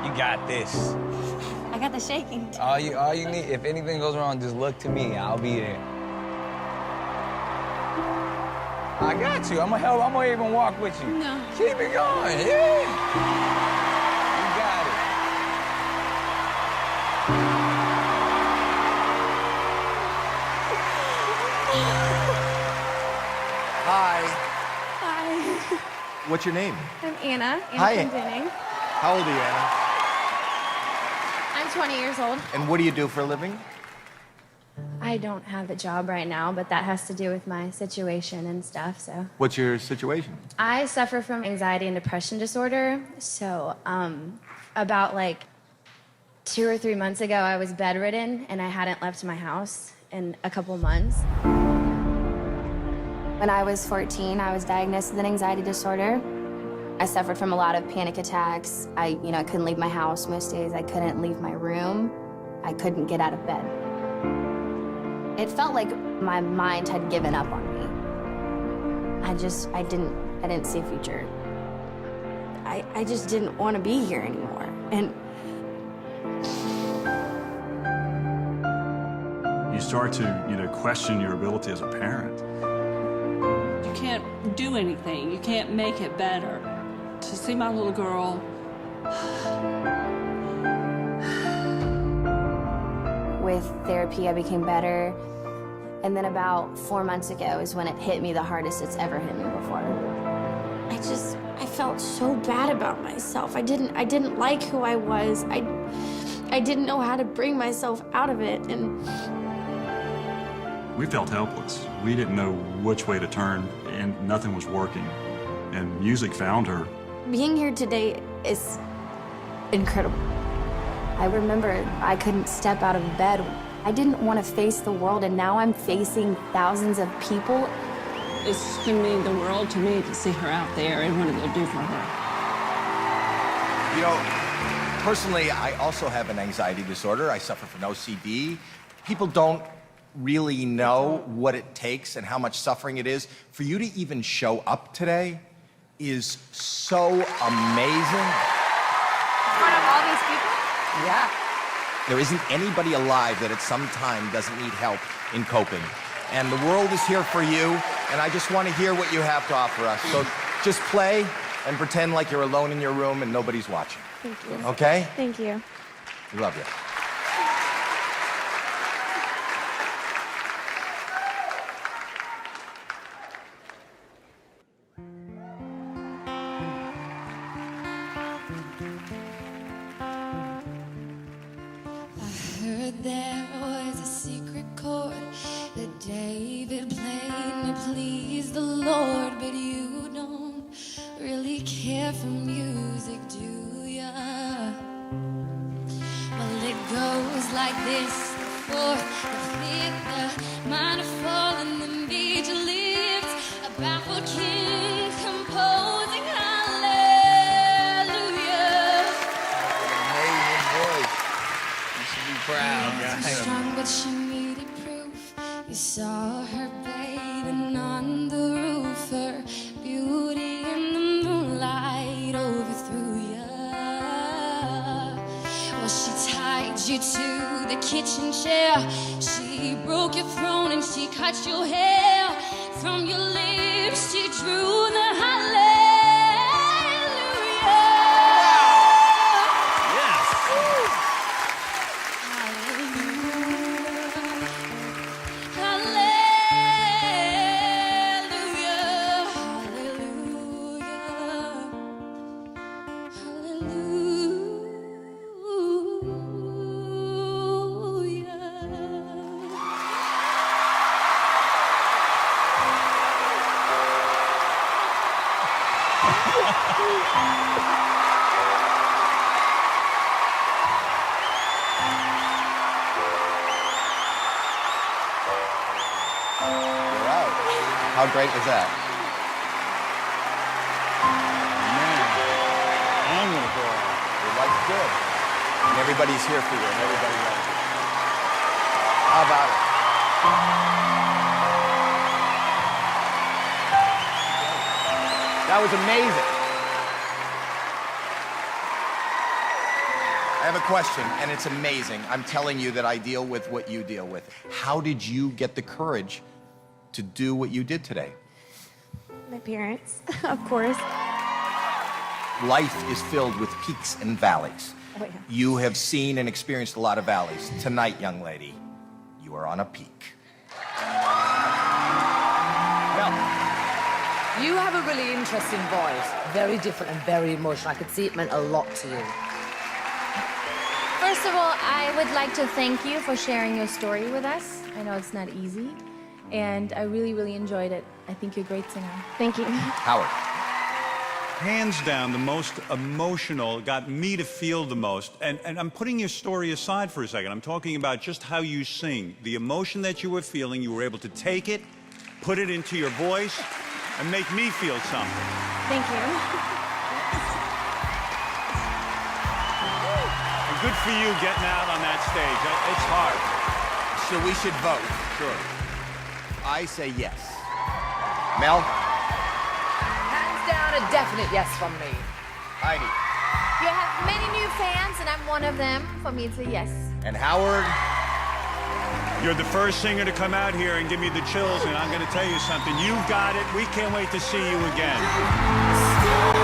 You got this. I got the shaking. All you need, if anything goes wrong, just look to me. I'll be there. I got you. I'm gonna help. I'm gonna even walk with you. No. Keep it going. Yeah. You got it. Hi. Hi. What's your name? I'm Anna. Hi. Denning. How old are you, Anna? I'm 20 years old. And what do you do for a living? I don't have a job right now, but that has to do with my situation and stuff, so. What's your situation? I suffer from anxiety and depression disorder, so about like 2 or 3 months ago, I was bedridden and I hadn't left my house in a couple months. When I was 14, I was diagnosed with an anxiety disorder. I suffered from a lot of panic attacks. I couldn't leave my house most days. I couldn't leave my room. I couldn't get out of bed. It felt like my mind had given up on me. I didn't see a future. I just didn't want to be here anymore. And you start to, question your ability as a parent. You can't do anything. You can't make it better. To see my little girl. with therapy, I became better. And then about 4 months ago is when it hit me the hardest it's ever hit me before. I felt so bad about myself. I didn't like who I was. I didn't know how to bring myself out of it, and We felt helpless. We didn't know which way to turn, and nothing was working. And music found her. being here today is incredible. I remember I couldn't step out of bed. I didn't want to face the world, and now I'm facing thousands of people. It's going to mean the world to me to see her out there and what it'll do for her. You know, personally, I also have an anxiety disorder. I suffer from OCD. People don't really know what it takes and how much suffering it is. For you to even show up today is so amazing. In front of all these people? Yeah. There isn't anybody alive that at some time doesn't need help in coping. And the world is here for you, and I just want to hear what you have to offer us. So just play and pretend like you're alone in your room and nobody's watching. Thank you. Okay? Thank you. We love you. Heard there was a secret chord that David played to please the Lord, but you don't really care for music, do ya? Well, it goes like this: the fourth, the fifth, the minor fall, and the major lift. A baffled king composing hallelujah. Amazing voice. You should be proud, So guys. strong, but she needed proof. You saw her bathing on the roof. Her beauty in the moonlight overthrew ya. Well, she tied you to the kitchen chair. She broke your throne and she cut your hair. From your lips she drew the hallelujah. Yes. You're out. How great was that? Man, I'm gonna cry. Your life's good. And everybody's here for you, and everybody loves you. How about it? That was amazing. have a question, and it's amazing. I'm telling you that I deal with what you deal with. How did you get the courage to do what you did today? My parents, of course. Life is filled with peaks and valleys. Oh, yeah. You have seen and experienced a lot of valleys. Tonight, young lady, you are on a peak. Well, You have a really interesting voice, very different and very emotional. I could see it meant a lot to you. First of all, I would like to thank you for sharing your story with us. I know it's not easy, and I really, really enjoyed it. I think you're a great singer. Thank you. Howard. Hands down, the most emotional, got me to feel the most. And I'm putting your story aside for a second. I'm talking about just how you sing. The emotion that you were feeling, you were able to take it, put it into your voice, and make me feel something. Thank you. And good for you getting out on that stage. It's hard. So we should vote. Sure. I say yes. Mel? Hands down, a definite yes from me. Heidi. You have many new fans, and I'm one of them. For me, it's a yes. And Howard? You're the first singer to come out here and give me the chills, and I'm going to tell you something. You've got it. We can't wait to see you again.